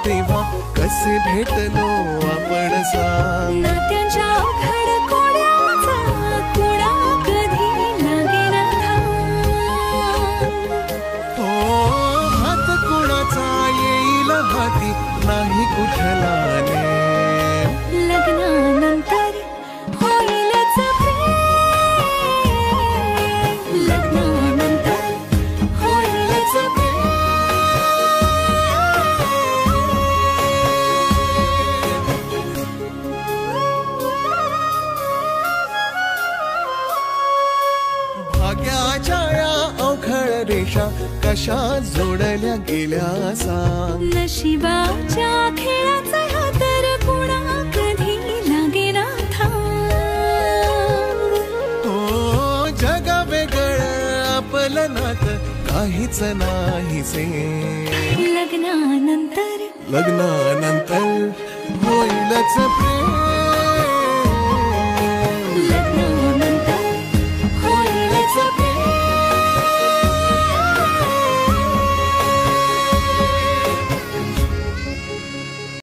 तेव्हा कसे भेटलो आपण सांग. नात्यांच्या खडकोड्याचा कुणा कधी लागेना थांब. हो हात कुणाचा येईल हाती नाही कुठला नेम. लग्नानंतर होईलच प्रेम. लग्नानंतर होईलच प्रेम. भाग्याच्या या अवखळ रेषा कशा जोडल्या गेल्या सांग. नशिबाच्या खेळाचा हा तर कुणा कधी लागेना थांब. हो जग वेगळं आपलं नातं काहीच नाही से. लग्नानंतर लग्नानंतर होईलच प्रेम. लग्न